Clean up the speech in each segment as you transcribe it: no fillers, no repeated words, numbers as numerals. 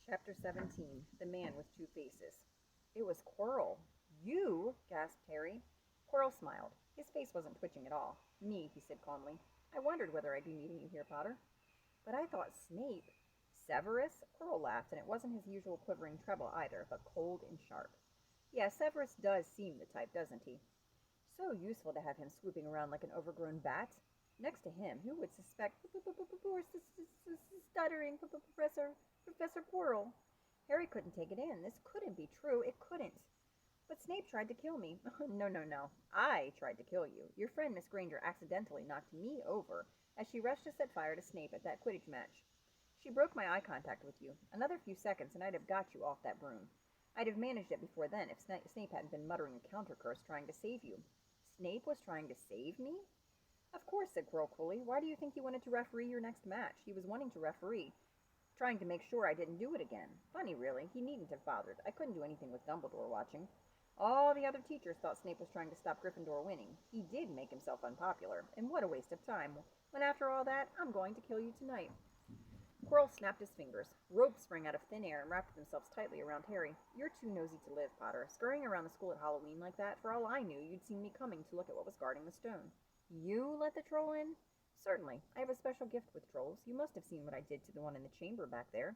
Chapter 17 The Man with Two Faces. It was Quirrell. You? Gasped Harry. Quirrell smiled. His face wasn't twitching at all. Me, he said calmly. I wondered whether I'd be meeting you here, Potter. But I thought Snape. Severus? Quirrell laughed, and it wasn't his usual quivering treble either, but cold and sharp. Yeah, Severus does seem the type, doesn't he? So useful to have him swooping around like an overgrown bat. Next to him, who would suspect stuttering Professor Quirrell? Harry couldn't take it in. This couldn't be true. It couldn't. But Snape tried to kill me. No, no, no. I tried to kill you. Your friend Miss Granger accidentally knocked me over as she rushed to set fire to Snape at that Quidditch match. She broke my eye contact with you. Another few seconds and I'd have got you off that broom. I'd have managed it before then if Snape hadn't been muttering a counter curse trying to save you. Snape was trying to save me? Of course, said Quirrell coolly. Why do you think he wanted to referee your next match? He was wanting to referee, trying to make sure I didn't do it again. Funny, really. He needn't have bothered. I couldn't do anything with Dumbledore watching. All the other teachers thought Snape was trying to stop Gryffindor winning. He did make himself unpopular, and what a waste of time, when after all that, I'm going to kill you tonight. Quirrell snapped his fingers. Ropes sprang out of thin air and wrapped themselves tightly around Harry. You're too nosy to live, Potter. Scurrying around the school at Halloween like that, for all I knew, you'd seen me coming to look at what was guarding the stone. You let the troll in? Certainly. I have a special gift with trolls. You must have seen what I did to the one in the chamber back there.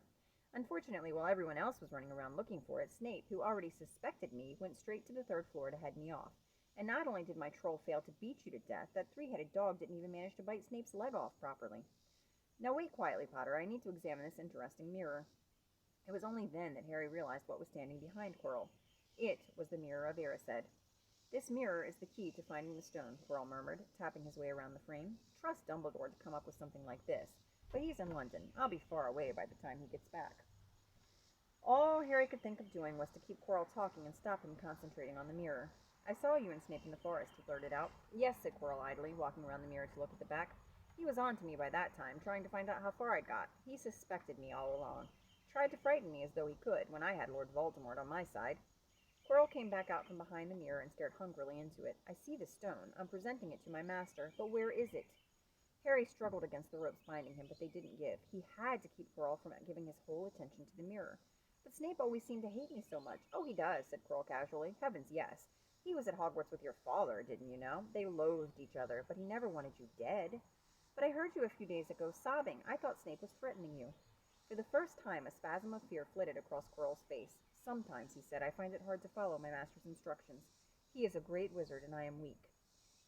Unfortunately, while everyone else was running around looking for it, Snape, who already suspected me, went straight to the third floor to head me off. And not only did my troll fail to beat you to death, that three-headed dog didn't even manage to bite Snape's leg off properly. Now wait quietly, Potter. I need to examine this interesting mirror. It was only then that Harry realized what was standing behind Quirrell. It was the mirror of Erised. This mirror is the key to finding the stone, Quirrell murmured, tapping his way around the frame. Trust Dumbledore to come up with something like this. But he's in London. I'll be far away by the time he gets back. All Harry could think of doing was to keep Quirrell talking and stop him concentrating on the mirror. I saw you and Snape in the forest, he blurted out. Yes, said Quirrell idly, walking around the mirror to look at the back. He was on to me by that time, trying to find out how far I'd got. He suspected me all along. Tried to frighten me as though he could, when I had Lord Voldemort on my side. Quirrell came back out from behind the mirror and stared hungrily into it. I see the stone. I'm presenting it to my master, but where is it? Harry struggled against the ropes binding him, but they didn't give. He had to keep Quirrell from giving his whole attention to the mirror. But Snape always seemed to hate me so much. Oh, he does, said Quirrell casually. Heavens, yes. He was at Hogwarts with your father, didn't you know? They loathed each other, but he never wanted you dead. But I heard you a few days ago sobbing. I thought Snape was threatening you. For the first time, a spasm of fear flitted across Quirrell's face. Sometimes, he said, I find it hard to follow my master's instructions. He is a great wizard, and I am weak.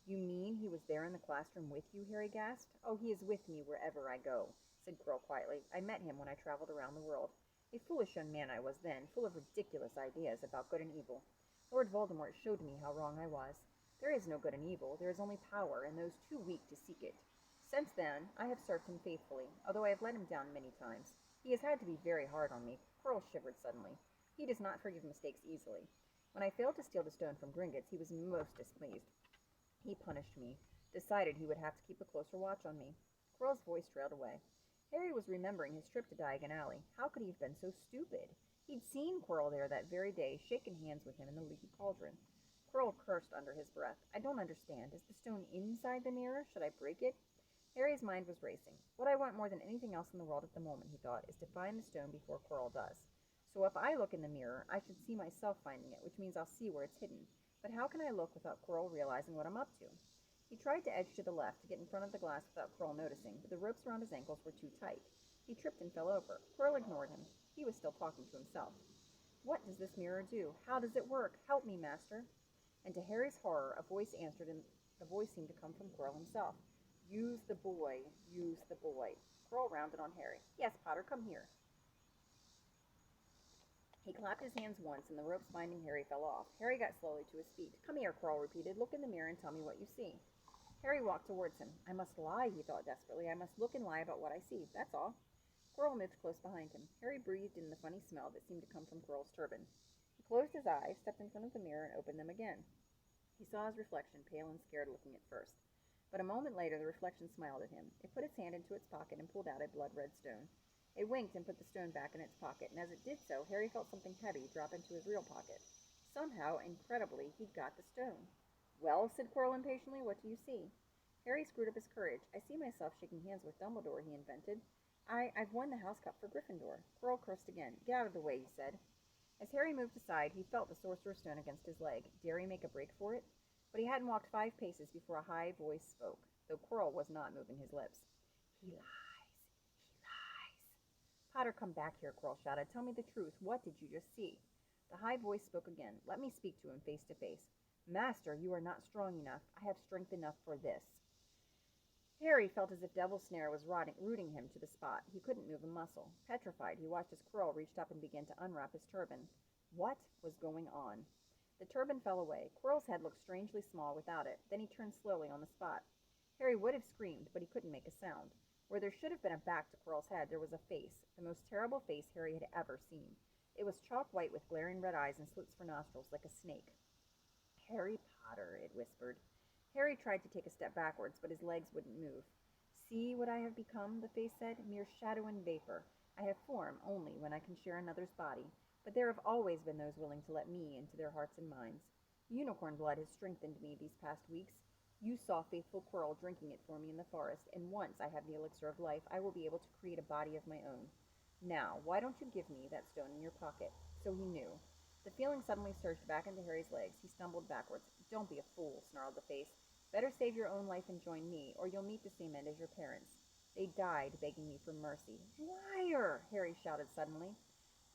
You mean he was there in the classroom with you? Harry gasped. Oh, he is with me wherever I go, said Quirrell quietly. I met him when I traveled around the world. A foolish young man I was then, full of ridiculous ideas about good and evil. Lord Voldemort showed me how wrong I was. There is no good and evil. There is only power, and those too weak to seek it. Since then, I have served him faithfully, although I have let him down many times. He has had to be very hard on me. Quirrell shivered suddenly. He does not forgive mistakes easily. When I failed to steal the stone from Gringotts, he was most displeased. He punished me, decided he would have to keep a closer watch on me. Quirrell's voice trailed away. Harry was remembering his trip to Diagon Alley. How could he have been so stupid? He'd seen Quirrell there that very day, shaken hands with him in the leaky cauldron. Quirrell cursed under his breath. I don't understand. Is the stone inside the mirror? Should I break it? Harry's mind was racing. What I want more than anything else in the world at the moment, he thought, is to find the stone before Quirrell does. So if I look in the mirror, I should see myself finding it, which means I'll see where it's hidden. But how can I look without Quirrell realizing what I'm up to? He tried to edge to the left to get in front of the glass without Quirrell noticing, but the ropes around his ankles were too tight. He tripped and fell over. Quirrell ignored him. He was still talking to himself. What does this mirror do? How does it work? Help me, master. And to Harry's horror, a voice answered, and the voice seemed to come from Quirrell himself. Use the boy. Use the boy. Quirrell rounded on Harry. Yes, Potter, come here. He clapped his hands once, and the ropes binding Harry fell off. Harry got slowly to his feet. Come here, Quirrell repeated. Look in the mirror and tell me what you see. Harry walked towards him. I must lie, he thought desperately. I must look and lie about what I see. That's all. Quirrell moved close behind him. Harry breathed in the funny smell that seemed to come from Quirrell's turban. He closed his eyes, stepped in front of the mirror, and opened them again. He saw his reflection, pale and scared looking at first. But a moment later the reflection smiled at him. It put its hand into its pocket and pulled out a blood-red stone. It winked and put the stone back in its pocket, and as it did so, Harry felt something heavy drop into his real pocket. Somehow, incredibly, he'd got the stone. Well, said Quirrell impatiently, what do you see? Harry screwed up his courage. I see myself shaking hands with Dumbledore, he invented. I've won the house cup for Gryffindor. Quirrell cursed again. Get out of the way, he said. As Harry moved aside, he felt the Sorcerer's Stone against his leg. Dare he make a break for it? But he hadn't walked 5 paces before a high voice spoke, though Quirrell was not moving his lips. He lies. He lies. Potter, come back here, Quirrell shouted. Tell me the truth. What did you just see? The high voice spoke again. Let me speak to him face to face. Master, you are not strong enough. I have strength enough for this. Harry felt as if Devil's Snare was rooting him to the spot. He couldn't move a muscle. Petrified, he watched as Quirrell reached up and began to unwrap his turban. What was going on? The turban fell away. Quirrell's head looked strangely small without it. Then he turned slowly on the spot. Harry would have screamed, but he couldn't make a sound. Where there should have been a back to Quirrell's head, there was a face, the most terrible face Harry had ever seen. It was chalk white with glaring red eyes and slits for nostrils like a snake. Harry Potter, it whispered. Harry tried to take a step backwards, but his legs wouldn't move. See what I have become, the face said, mere shadow and vapor. I have form only when I can share another's body, but there have always been those willing to let me into their hearts and minds. Unicorn blood has strengthened me these past weeks. You saw faithful Quirrell drinking it for me in the forest, and once I have the elixir of life, I will be able to create a body of my own. Now, why don't you give me that stone in your pocket? So he knew. The feeling suddenly surged back into Harry's legs. He stumbled backwards. Don't be a fool, snarled the face. Better save your own life and join me, or you'll meet the same end as your parents. They died begging me for mercy. Liar! Harry shouted suddenly.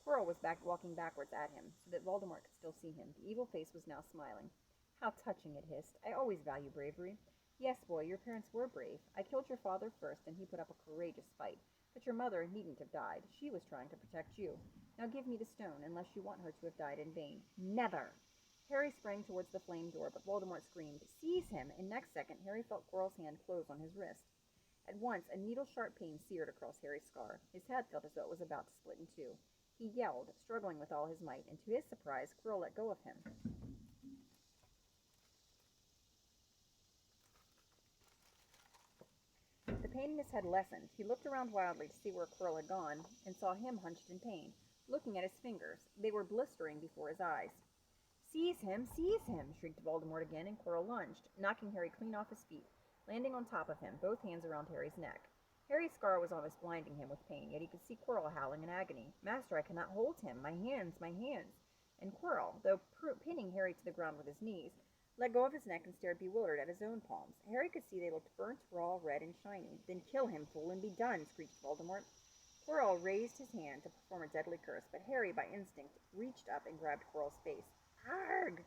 Quirrell was walking backwards at him, so that Voldemort could still see him. The evil face was now smiling. How touching, it hissed. I always value bravery. Yes, boy, your parents were brave. I killed your father first, and he put up a courageous fight. But your mother needn't have died. She was trying to protect you. Now give me the stone, unless you want her to have died in vain. Never! Harry sprang towards the flame door, but Voldemort screamed, Seize him! And next second, Harry felt Quirrell's hand close on his wrist. At once, a needle-sharp pain seared across Harry's scar. His head felt as though it was about to split in two. He yelled, struggling with all his might, and to his surprise, Quirrell let go of him. The pain in his head lessened. He looked around wildly to see where Quirrell had gone, and saw him hunched in pain, looking at his fingers. They were blistering before his eyes. Seize him! Seize him! Shrieked Voldemort again, and Quirrell lunged, knocking Harry clean off his feet, landing on top of him, both hands around Harry's neck. Harry's scar was almost blinding him with pain, yet he could see Quirrell howling in agony. Master, I cannot hold him! My hands! My hands! And Quirrell, though pinning Harry to the ground with his knees, let go of his neck and stared bewildered at his own palms. Harry could see they looked burnt, raw, red, and shiny. Then kill him, fool, and be done, screeched Voldemort. Quirrell raised his hand to perform a deadly curse, but Harry, by instinct, reached up and grabbed Quirrell's face. Arg!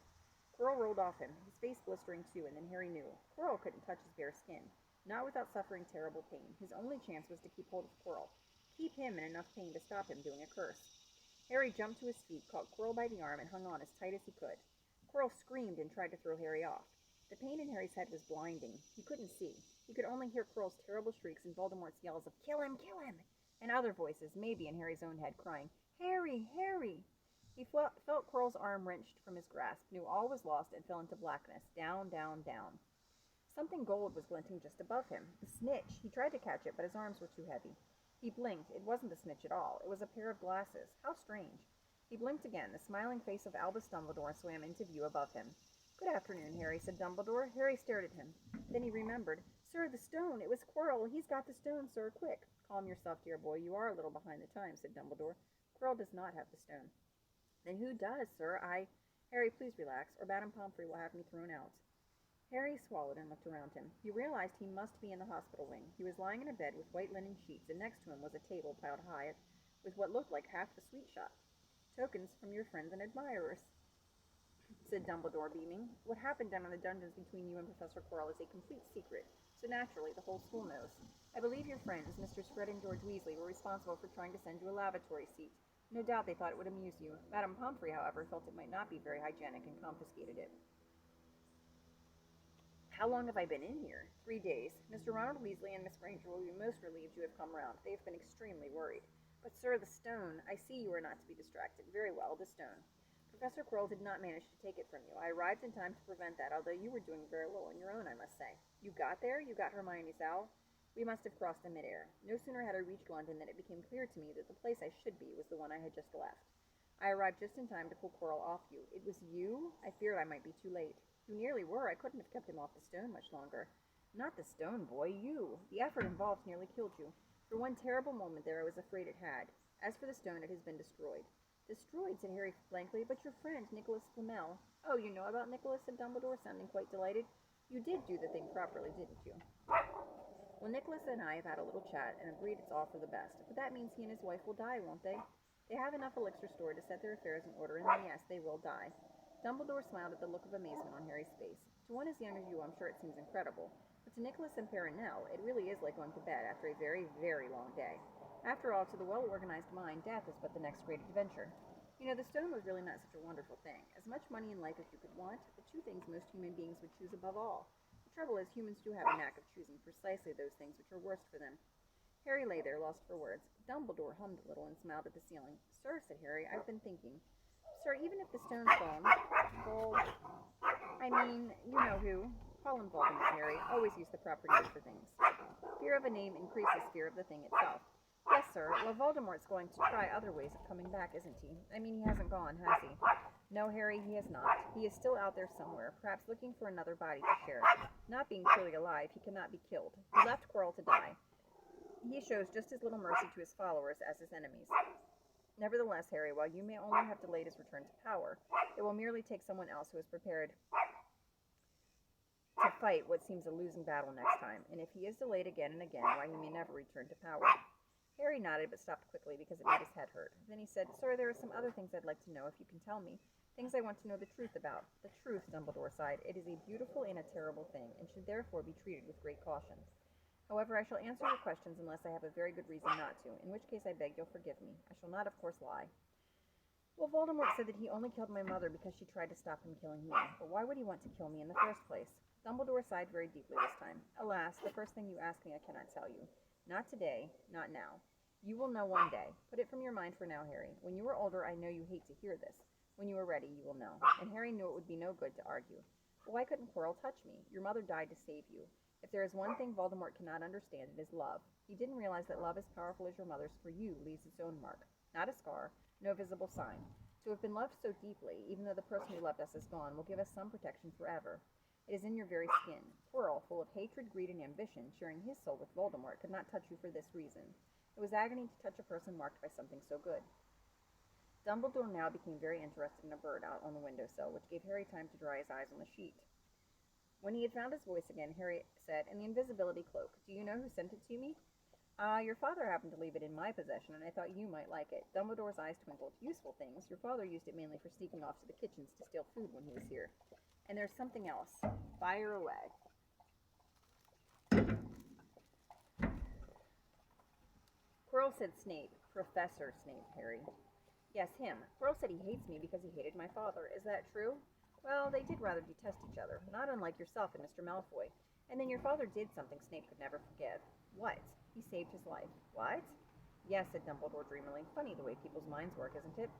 Quirrell rolled off him, his face blistering too, and then Harry knew. Quirrell couldn't touch his bare skin, not without suffering terrible pain. His only chance was to keep hold of Quirrell, keep him in enough pain to stop him doing a curse. Harry jumped to his feet, caught Quirrell by the arm, and hung on as tight as he could. Quirrell screamed and tried to throw Harry off. The pain in Harry's head was blinding. He couldn't see. He could only hear Quirrell's terrible shrieks and Voldemort's yells of, Kill him! Kill him! And other voices, maybe in Harry's own head, crying, Harry! Harry! He felt Quirrell's arm wrenched from his grasp, knew all was lost, and fell into blackness, down, down, down. Something gold was glinting just above him. The snitch! He tried to catch it, but his arms were too heavy. He blinked. It wasn't the snitch at all. It was a pair of glasses. How strange. He blinked again. The smiling face of Albus Dumbledore swam into view above him. Good afternoon, Harry, said Dumbledore. Harry stared at him. Then he remembered. Sir, the stone! It was Quirrell! He's got the stone, sir! Quick! Calm yourself, dear boy. You are a little behind the times, said Dumbledore. Quirrell does not have the stone. Then who does, sir? Harry, please relax, or Madame Pomfrey will have me thrown out. Harry swallowed and looked around him. He realized he must be in the hospital wing. He was lying in a bed with white linen sheets, and next to him was a table piled high with what looked like half the sweet shop. Tokens from your friends and admirers, said Dumbledore, beaming. What happened down in the dungeons between you and Professor Quirrell is a complete secret, so naturally the whole school knows. I believe your friends, Messrs. Fred and George Weasley, were responsible for trying to send you a lavatory seat. No doubt they thought it would amuse you. Madame Pomfrey, however, felt it might not be very hygienic and confiscated it. How long have I been in here? 3 days. Mr. Ronald Weasley and Miss Granger will be most relieved you have come round. They have been extremely worried. But, sir, the stone. I see you are not to be distracted. Very well, the stone. Professor Quirrell did not manage to take it from you. I arrived in time to prevent that, although you were doing very well on your own, I must say. You got there? You got Hermione's owl? We must have crossed in midair. No sooner had I reached London than it became clear to me that the place I should be was the one I had just left. I arrived just in time to pull Quirrell off you. It was you? I feared I might be too late. You nearly were. I couldn't have kept him off the stone much longer. Not the stone, boy, you. The effort involved nearly killed you. For one terrible moment there I was afraid it had. As for the stone, it has been destroyed. Destroyed, said Harry blankly, but your friend, Nicholas Flamel. Oh, you know about Nicholas, said Dumbledore, sounding quite delighted. You did do the thing properly, didn't you? Well, Nicholas and I have had a little chat and agreed it's all for the best. But that means he and his wife will die, won't they? They have enough elixir stored to set their affairs in order, and then yes, they will die. Dumbledore smiled at the look of amazement on Harry's face. To one as young as you, I'm sure it seems incredible. But to Nicholas and Perenelle, it really is like going to bed after a very, very long day. After all, to the well-organized mind, death is but the next great adventure. You know, the stone was really not such a wonderful thing. As much money in life as you could want, the two things most human beings would choose above all. The trouble is, humans do have a knack of choosing precisely those things which are worst for them. Harry lay there, lost for words. Dumbledore hummed a little and smiled at the ceiling. Sir, said Harry, I've been thinking. Sir, even if the stone's gone, you know who. Call him Voldemort, Harry. Always use the proper name for things. Fear of a name increases fear of the thing itself. Yes, sir. Well, Voldemort's going to try other ways of coming back, isn't he? I mean, he hasn't gone, has he? No, Harry, he has not. He is still out there somewhere, perhaps looking for another body to share. Not being truly alive, he cannot be killed. He left Quirrell to die. He shows just as little mercy to his followers as his enemies. Nevertheless, Harry, while you may only have delayed his return to power, it will merely take someone else who is prepared to fight what seems a losing battle next time. And if he is delayed again and again, why, he may never return to power. Harry nodded, but stopped quickly because it made his head hurt. Then he said, Sir, there are some other things I'd like to know, if you can tell me. Things I want to know the truth about. The truth, Dumbledore sighed. It is a beautiful and a terrible thing, and should therefore be treated with great caution. However, I shall answer your questions unless I have a very good reason not to, in which case I beg you'll forgive me. I shall not, of course, lie. Well, Voldemort said that he only killed my mother because she tried to stop him killing me. But why would he want to kill me in the first place? Dumbledore sighed very deeply this time. Alas, the first thing you ask me I cannot tell you. Not today, not now. You will know one day. Put it from your mind for now, Harry. When you are older, I know you hate to hear this. When you are ready, you will know. And Harry knew it would be no good to argue. But why couldn't Quirrell touch me? Your mother died to save you. If there is one thing Voldemort cannot understand, it is love. He didn't realize that love as powerful as your mother's for you leaves its own mark. Not a scar, no visible sign. To have been loved so deeply, even though the person who loved us is gone, will give us some protection forever. It is in your very skin. Quirrell, full of hatred, greed, and ambition, sharing his soul with Voldemort, could not touch you for this reason. It was agony to touch a person marked by something so good. Dumbledore now became very interested in a bird out on the windowsill, which gave Harry time to dry his eyes on the sheet. When he had found his voice again, Harry said, And the invisibility cloak, do you know who sent it to me? Your father happened to leave it in my possession, and I thought you might like it. Dumbledore's eyes twinkled. Useful things. Your father used it mainly for sneaking off to the kitchens to steal food when he was here. And there's something else. Fire away. Quirrell said Snape. Professor Snape, Harry. Yes, him. Quirrell said he hates me because he hated my father. Is that true? Well, they did rather detest each other, not unlike yourself and Mr. Malfoy. And then your father did something Snape could never forgive. What? He saved his life. What? Yes, said Dumbledore dreamily. Funny the way people's minds work, isn't it?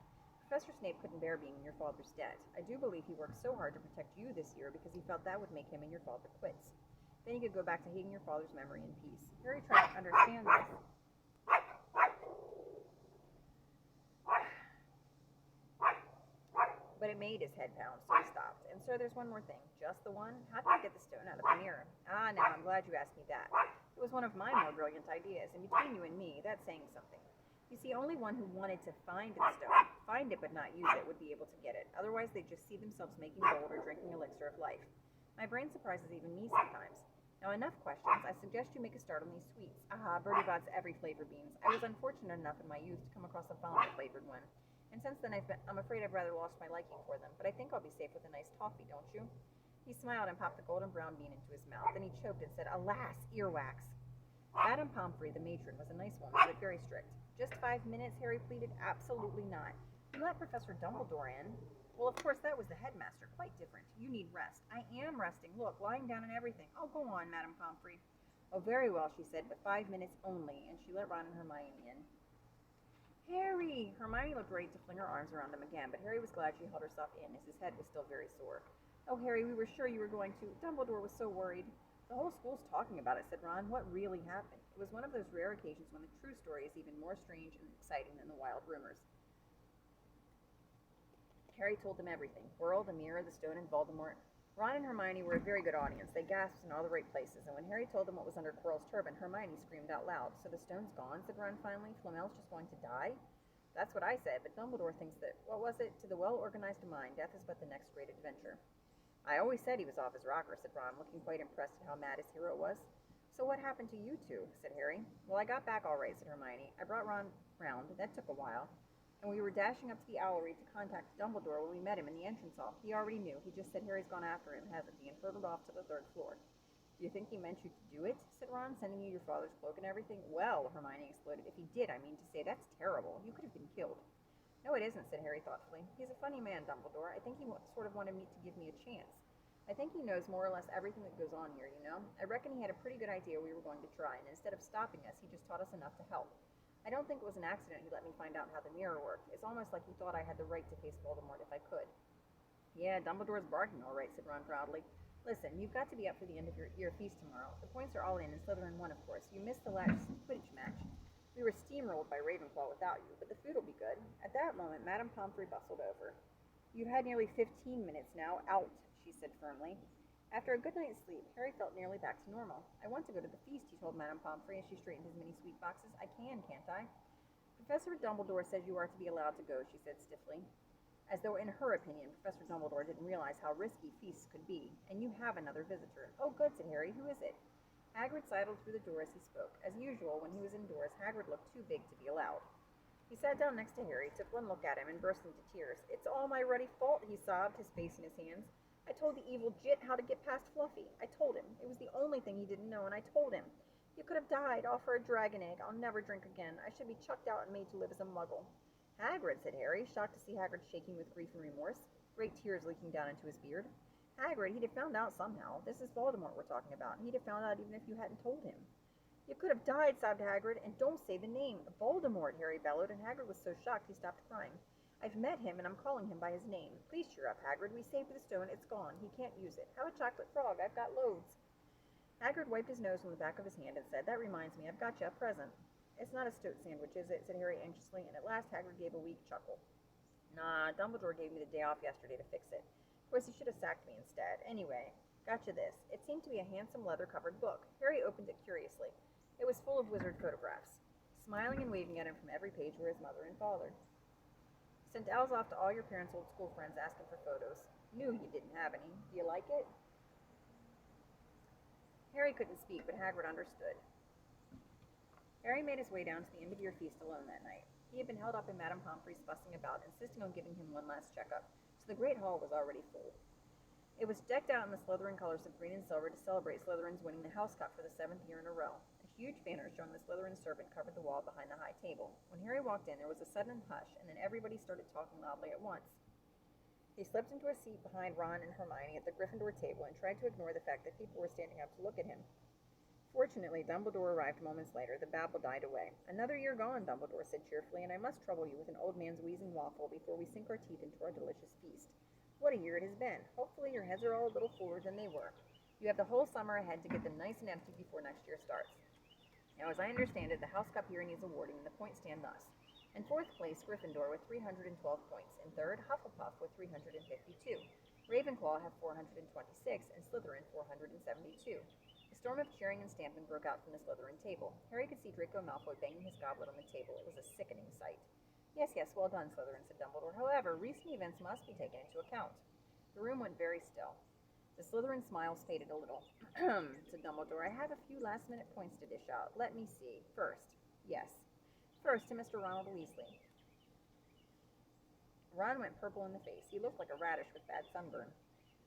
Professor Snape couldn't bear being in your father's debt. I do believe he worked so hard to protect you this year because he felt that would make him and your father quits. Then he could go back to hating your father's memory in peace. Harry tried to understand this. But it made his head pound, so he stopped. And sir, there's one more thing. Just the one? How did you get the stone out of the mirror? Ah, now, I'm glad you asked me that. It was one of my more brilliant ideas, and between you and me, that's saying something. You see, only one who wanted to find the stone but not use it, would be able to get it. Otherwise, they'd just see themselves making gold or drinking elixir of life. My brain surprises even me sometimes. Now, enough questions. I suggest you make a start on these sweets. Aha, Bertie Bott's every flavor beans. I was unfortunate enough in my youth to come across a falmouth-flavored one. And since then, I'm afraid I've rather lost my liking for them, but I think I'll be safe with a nice toffee, don't you? He smiled and popped the golden brown bean into his mouth. Then he choked and said, Alas, earwax. Madame Pomfrey, the matron, was a nice woman, but very strict. Just 5 minutes, Harry pleaded. Absolutely not. You let Professor Dumbledore in. Well, of course, that was the headmaster. Quite different. You need rest. I am resting. Look, lying down and everything. Oh, go on, Madame Pomfrey. Oh, very well, she said, but 5 minutes only, and she let Ron and Hermione in. Harry! Hermione looked ready to fling her arms around him again, but Harry was glad she held herself in, as his head was still very sore. Oh, Harry, we were sure you were going to. Dumbledore was so worried. The whole school's talking about it, said Ron. What really happened? It was one of those rare occasions when the true story is even more strange and exciting than the wild rumors. Harry told them everything. Quirrell, the mirror, the stone, and Voldemort. Ron and Hermione were a very good audience. They gasped in all the right places, and when Harry told them what was under Quirrell's turban, Hermione screamed out loud. "So the stone's gone," said Ron finally. "Flamel's just going to die?" "That's what I said, but Dumbledore thinks that, what was it? To the well-organized mind, death is but the next great adventure." "I always said he was off his rocker," said Ron, looking quite impressed at how mad his hero was. "So what happened to you two?" said Harry. "Well, I got back all right," said Hermione. "I brought Ron round. That took a while. And we were dashing up to the owlery to contact Dumbledore when we met him in the entrance hall. He already knew. He just said Harry's gone after him, hasn't he, and hurtled off to the third floor." "Do you think he meant you to do it?" said Ron, "sending you your father's cloak and everything?" "Well," Hermione exploded, "if he did, I mean to say, that's terrible. You could have been killed." "No, it isn't," said Harry thoughtfully. "He's a funny man, Dumbledore. I think he sort of wanted me to give me a chance. I think he knows more or less everything that goes on here, you know. I reckon he had a pretty good idea we were going to try, and instead of stopping us, he just taught us enough to help. I don't think it was an accident he let me find out how the mirror worked. It's almost like he thought I had the right to face Voldemort if I could." "Yeah, Dumbledore's barking, all right," said Ron proudly. "Listen, you've got to be up for the end of your feast tomorrow. The points are all in, and Slytherin won, of course. You missed the last Quidditch match. We were steamrolled by Ravenclaw without you, but the food will be good." At that moment, Madame Pomfrey bustled over. "You've had nearly 15 minutes now. Out," she said firmly. After a good night's sleep, Harry felt nearly back to normal. "I want to go to the feast," he told Madame Pomfrey as she straightened his mini sweet boxes. "I can, can't I?" "Professor Dumbledore says you are to be allowed to go," she said stiffly, as though in her opinion Professor Dumbledore didn't realize how risky feasts could be. "And you have another visitor." "Oh, good," said Harry. "Who is it?" Hagrid sidled through the door as he spoke. As usual, when he was indoors, Hagrid looked too big to be allowed. He sat down next to Harry, took one look at him, and burst into tears. "It's all my ruddy fault," he sobbed, his face in his hands. "I told the evil jit how to get past Fluffy. I told him. It was the only thing he didn't know, and I told him. You could have died, all for a dragon egg. I'll never drink again. I should be chucked out and made to live as a muggle." "Hagrid," said Harry, shocked to see Hagrid shaking with grief and remorse, great tears leaking down into his beard. "Hagrid, he'd have found out somehow. This is Voldemort we're talking about, and he'd have found out even if you hadn't told him." "You could have died," sobbed Hagrid, "and don't say the name." "Voldemort," Harry bellowed, and Hagrid was so shocked he stopped crying. "I've met him, and I'm calling him by his name. Please cheer up, Hagrid. We saved the stone. It's gone. He can't use it. Have a chocolate frog. I've got loads." Hagrid wiped his nose on the back of his hand and said, "That reminds me, I've got you a present." "It's not a stoat sandwich, is it?" said Harry anxiously, and at last Hagrid gave a weak chuckle. "Nah, Dumbledore gave me the day off yesterday to fix it. Of course, he should have sacked me instead. Anyway, got you this." It seemed to be a handsome leather-covered book. Harry opened it curiously. It was full of wizard photographs. Smiling and waving at him from every page were his mother and father. "Sent owls off to all your parents' old school friends asking for photos. Knew you didn't have any. Do you like it?" Harry couldn't speak, but Hagrid understood. Harry made his way down to the end-of-year feast alone that night. He had been held up in Madame Pomfrey's fussing about, insisting on giving him one last checkup, so the great hall was already full. It was decked out in the Slytherin colors of green and silver to celebrate Slytherin's winning the House Cup for the 7th year in a row. A huge banner showing the Slytherin servant covered the wall behind the high table. When Harry walked in, there was a sudden hush, and then everybody started talking loudly at once. He slipped into a seat behind Ron and Hermione at the Gryffindor table and tried to ignore the fact that people were standing up to look at him. Fortunately, Dumbledore arrived moments later. The babble died away. "Another year gone," Dumbledore said cheerfully, "and I must trouble you with an old man's wheezing waffle before we sink our teeth into our delicious feast. What a year it has been. Hopefully your heads are all a little fuller than they were. You have the whole summer ahead to get them nice and empty before next year starts. Now, as I understand it, the House Cup here needs awarding, and the points stand thus. In 4th place, Gryffindor with 312 points. In 3rd, Hufflepuff with 352. Ravenclaw have 426, and Slytherin 472. A storm of cheering and stamping broke out from the Slytherin table. Harry could see Draco Malfoy banging his goblet on the table. It was a sickening sight. "Yes, yes, well done, Slytherin," said Dumbledore. "However, recent events must be taken into account." The room went very still. The Slytherin smiles faded a little. Said Dumbledore. "I have a few last-minute points to dish out. Let me see. First, to Mr. Ronald Weasley." Ron went purple in the face. He looked like a radish with bad sunburn.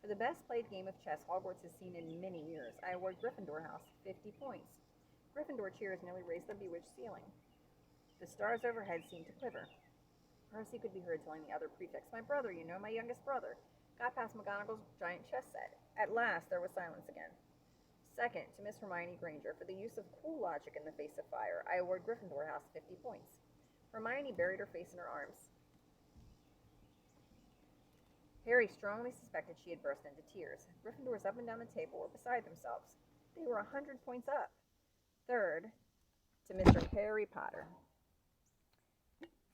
"For the best played game of chess Hogwarts has seen in many years, I award Gryffindor House 50 points." Gryffindor cheers nearly raised the bewitched ceiling. The stars overhead seemed to quiver. Percy could be heard telling the other prefects, "My brother, you know, my youngest brother. Got past McGonagall's giant chess set." At last there was silence again. "Second, to Miss Hermione Granger, for the use of cool logic in the face of fire, I award Gryffindor House 50 points." Hermione buried her face in her arms. Harry strongly suspected she had burst into tears. Gryffindors up and down the table were beside themselves. They were 100 points up. Third, to Mr. Harry Potter.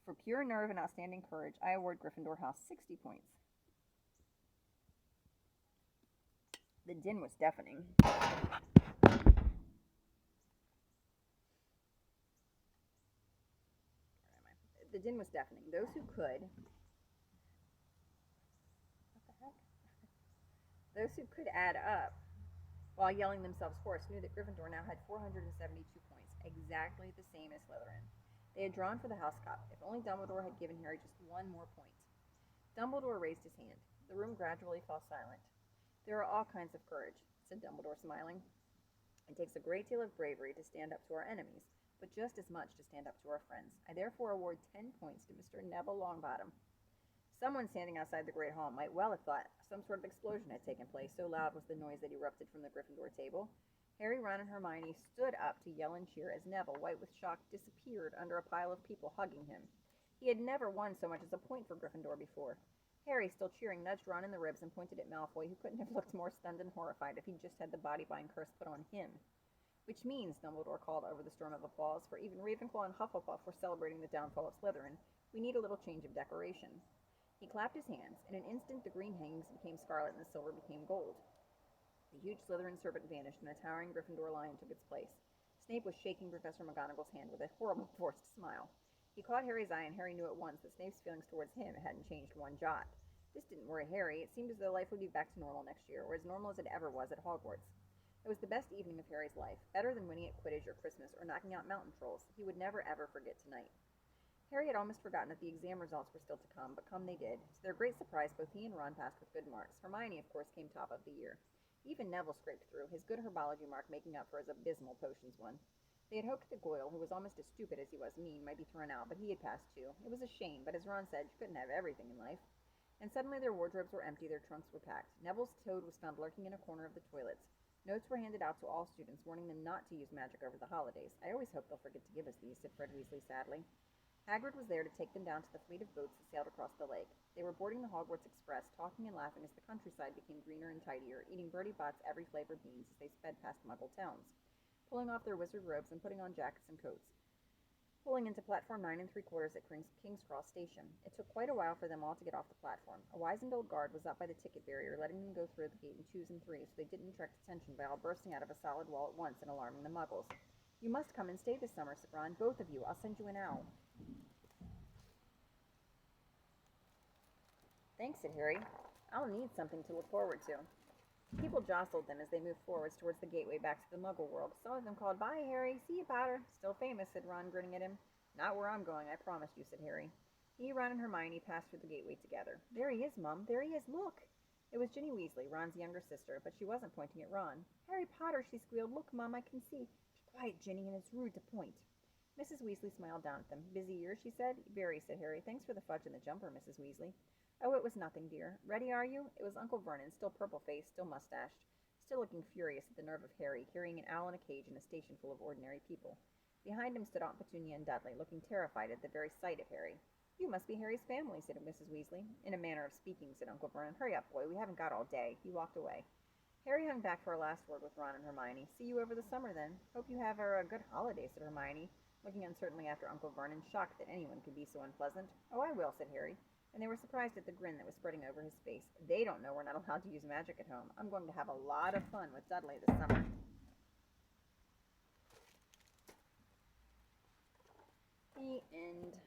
"For pure nerve and outstanding courage, I award Gryffindor House 60 points." The din was deafening. The din was deafening. Those who could, what the heck? Those who could add up while yelling themselves hoarse knew that Gryffindor now had 472 points, exactly the same as Slytherin. They had drawn for the House Cup. If only Dumbledore had given Harry just one more point. Dumbledore raised his hand. The room gradually fell silent. There are all kinds of courage, said Dumbledore, smiling. It takes a great deal of bravery to stand up to our enemies, but just as much to stand up to our friends. I therefore award 10 points to Mr. Neville Longbottom. Someone standing outside the Great Hall might well have thought some sort of explosion had taken place, so loud was the noise that erupted from the Gryffindor table. Harry, Ron, and Hermione stood up to yell and cheer as Neville, white with shock, disappeared under a pile of people hugging him. He had never won so much as a point for Gryffindor before. Harry, still cheering, nudged Ron in the ribs and pointed at Malfoy, who couldn't have looked more stunned and horrified if he'd just had the body-bind curse put on him. Which means, Dumbledore called over the storm of applause, for even Ravenclaw and Hufflepuff were celebrating the downfall of Slytherin, we need a little change of decoration. He clapped his hands. In an instant, the green hangings became scarlet and the silver became gold. The huge Slytherin serpent vanished, and a towering Gryffindor lion took its place. Snape was shaking Professor McGonagall's hand with a horrible forced smile. He caught Harry's eye, and Harry knew at once that Snape's feelings towards him hadn't changed one jot. This didn't worry Harry. It seemed as though life would be back to normal next year, or as normal as it ever was at Hogwarts. It was the best evening of Harry's life, better than winning at Quidditch or Christmas or knocking out mountain trolls. He would never ever forget tonight. Harry had almost forgotten that the exam results were still to come, but come they did. To their great surprise, both he and Ron passed with good marks. Hermione, of course, came top of the year. Even Neville scraped through, his good herbology mark making up for his abysmal potions one. They had hoped that Goyle, who was almost as stupid as he was mean, might be thrown out, but he had passed too. It was a shame, but as Ron said, you couldn't have everything in life. And suddenly their wardrobes were empty, their trunks were packed. Neville's toad was found lurking in a corner of the toilets. Notes were handed out to all students, warning them not to use magic over the holidays. I always hope they'll forget to give us these, said Fred Weasley sadly. Hagrid was there to take them down to the fleet of boats that sailed across the lake. They were boarding the Hogwarts Express, talking and laughing as the countryside became greener and tidier, eating Bertie Bott's every flavor beans as they sped past Muggle towns, pulling off their wizard robes and putting on jackets and coats, pulling into platform 9 3/4 at King's Cross Station. It took quite a while for them all to get off the platform. A wizened old guard was up by the ticket barrier, letting them go through the gate in 2s and 3s, so they didn't attract attention by all bursting out of a solid wall at once and alarming the Muggles. You must come and stay this summer, said Ron. Both of you. I'll send you an owl. Thanks, said Harry. I'll need something to look forward to. People jostled them as they moved forwards towards the gateway back to the Muggle world. Some of them called, "Bye, Harry. See you, Potter." Still famous, said Ron, grinning at him. Not where I'm going, I promise you, said Harry. He, Ron, and Hermione passed through the gateway together. There he is, Mum. There he is. Look. It was Ginny Weasley, Ron's younger sister, but she wasn't pointing at Ron. Harry Potter, she squealed. Look, Mum, I can see. Be quiet, Ginny, and it's rude to point. Mrs. Weasley smiled down at them. Busy year, she said. Very, said Harry. Thanks for the fudge and the jumper, Mrs. Weasley. Oh, it was nothing, dear. Ready, are you? It was Uncle Vernon, still purple-faced, still mustached, still looking furious at the nerve of Harry, carrying an owl in a cage in a station full of ordinary people. Behind him stood Aunt Petunia and Dudley, looking terrified at the very sight of Harry. You must be Harry's family, said Mrs. Weasley. In a manner of speaking, said Uncle Vernon. Hurry up, boy, we haven't got all day. He walked away. Harry hung back for a last word with Ron and Hermione. See you over the summer, then. Hope you have a good holiday, said Hermione, looking uncertainly after Uncle Vernon, shocked that anyone could be so unpleasant. Oh, I will, said Harry. And they were surprised at the grin that was spreading over his face. They don't know we're not allowed to use magic at home. I'm going to have a lot of fun with Dudley this summer. The end.